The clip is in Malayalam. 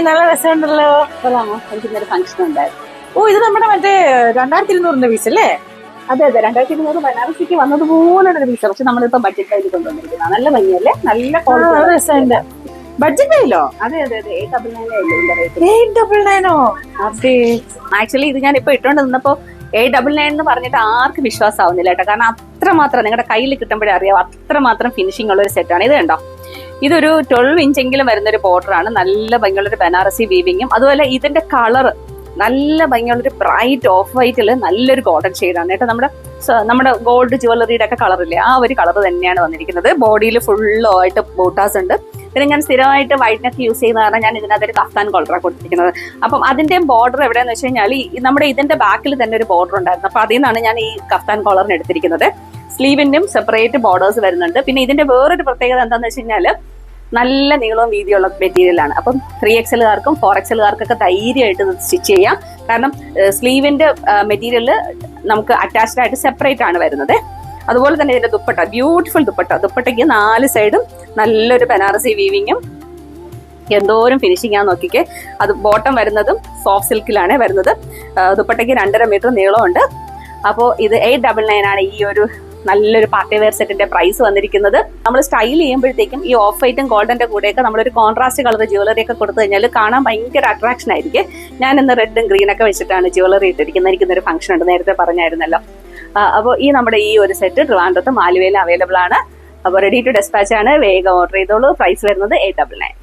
നല്ല രസമുണ്ടല്ലോ. കൊള്ളാമോ? എനിക്കിന്നൊരു ഫംഗ്ഷൻ ഉണ്ടായിരുന്നു. ഓ, ഇത് നമ്മുടെ മറ്റേ 2200 പീസ് അല്ലേ? അതെ അതെ, 2200 ബനാറസിക്ക് വന്നതുപോലുള്ള പീസ്. പക്ഷെ നമ്മളിപ്പോ ബഡ്ജറ്റ് കയ്യിൽ കൊണ്ടുവന്നിരിക്കുന്നത്. നല്ല ഭംഗിയല്ലേ, നല്ല ക്വാളിറ്റി. രസമുണ്ട്. ബഡ്ജറ്റ് ആയില്ലോ? അതെ അതെ അതെ, 899 899. അതെ, ആക്ച്വലി ഇത് ഞാൻ ഇപ്പൊ ഇട്ടോണ്ട് നിന്നപ്പോ 899 എന്ന് പറഞ്ഞിട്ട് ആർക്കും വിശ്വാസമാവുന്നില്ല കേട്ടോ. കാരണം അത്രമാത്രം നിങ്ങളുടെ കയ്യിൽ കിട്ടുമ്പോഴേ അറിയാം, അത്രമാത്രം ഫിനിഷിംഗ് ഉള്ള ഒരു സെറ്റാണ് ഇത്. കണ്ടോ, ഇതൊരു 12 ഇഞ്ചെങ്കിലും വരുന്നൊരു ബോർഡറാണ്. നല്ല ഭംഗിയുള്ളൊരു ബനാറസി വീവിങ്ങും. അതുപോലെ ഇതിന്റെ കളർ നല്ല ഭംഗിയുള്ളൊരു ബ്രൈറ്റ് ഓഫ് വൈറ്റില് നല്ലൊരു ഗോൾഡൻ ഷെയ്ഡാണ് കേട്ടോ. നമ്മുടെ ഗോൾഡ് ജുവലറിയുടെ ഒക്കെ കളറില്ലേ, ആ ഒരു കളർ തന്നെയാണ് വന്നിരിക്കുന്നത്. ബോഡിയിൽ ഫുള്ളായിട്ട് ബൂട്ടാസ് ഉണ്ട്. പിന്നെ ഞാൻ സ്ഥിരമായിട്ട് വൈറ്റ് നെക്ക് യൂസ് ചെയ്യുന്ന കാരണം ഞാൻ ഇതിനകത്തൊരു കഫ്താൻ കോളറാണ് കൊടുത്തിരിക്കുന്നത്. അപ്പം അതിന്റെ ബോർഡർ എവിടെയാന്ന് വെച്ച് കഴിഞ്ഞാൽ നമ്മുടെ ഇതിന്റെ ബാക്കിൽ തന്നെ ഒരു ബോർഡർ ഉണ്ടായിരുന്നു. അപ്പൊ അതിൽ നിന്നാണ് ഞാൻ ഈ കഫ്താൻ കോളറിന് എടുത്തിരിക്കുന്നത്. സ്ലീവിനും സെപ്പറേറ്റ് ബോർഡേഴ്സ് വരുന്നുണ്ട്. പിന്നെ ഇതിന്റെ വേറൊരു പ്രത്യേകത എന്താണെന്ന് വെച്ച് കഴിഞ്ഞാൽ നല്ല നീളവും വീതിയുള്ള മെറ്റീരിയലാണ്. അപ്പം 3XLകാർക്കും 4XLകാർക്കൊക്കെ ധൈര്യമായിട്ട് സ്റ്റിച്ച് ചെയ്യാം. കാരണം സ്ലീവിന്റെ മെറ്റീരിയല് നമുക്ക് അറ്റാച്ച്ഡ് ആയിട്ട് സെപ്പറേറ്റ് ആണ് വരുന്നത്. അതുപോലെ തന്നെ ഇതിന്റെ ദുപ്പട്ട, ബ്യൂട്ടിഫുൾ ദുപ്പട്ടയ്ക്ക് 4 സൈഡും നല്ലൊരു ബനാറസി വീവിങ്ങും എന്തോരം ഫിനിഷിംഗ് ആണെന്ന് നോക്കിക്കേ. അത് ബോട്ടം വരുന്നതും സോഫ്റ്റ് സിൽക്കിലാണ് വരുന്നത്. ദുപ്പട്ടയ്ക്ക് 2.5 മീറ്റർ നീളമുണ്ട്. അപ്പോൾ ഇത് 899 ആണ് ഈ ഒരു നല്ലൊരു പാർട്ടി വെയർ സെറ്റിന്റെ പ്രൈസ് വന്നിരിക്കുന്നത്. നമ്മൾ സ്റ്റൈൽ ചെയ്യുമ്പോഴത്തേക്കും ഈ ഓഫ് വൈറ്റും ഗോൾഡന്റെ കൂടെയൊക്കെ നമ്മളൊരു കോൺട്രാസ്റ്റ് കളർ ജ്വല്ലറി ഒക്കെ കൊടുത്തു കഴിഞ്ഞാൽ കാണാൻ ഭയങ്കര അട്രാക്ഷൻ ആയിരിക്കും. ഞാൻ ഇന്ന് റെഡും ഗ്രീനൊക്കെ വെച്ചിട്ടാണ് ജ്വല്ലറി ഇട്ടിരിക്കുന്നത്. എനിക്കിന്നൊരു ഫംഗ്ഷൻ ഉണ്ട്, നേരത്തെ പറഞ്ഞായിരുന്നല്ലോ. അപ്പോൾ ഈ നമ്മുടെ ഈ ഒരു സെറ്റ് ട്രിവാൻഡ്രത്തും ആലുവയിലും അവൈലബിൾ ആണ്. അപ്പോൾ റെഡി ടു ഡെസ്പാച്ച് ആണ്. വേഗം ഓർഡർ ചെയ്തോളൂ. പ്രൈസ് വരുന്നത് 899.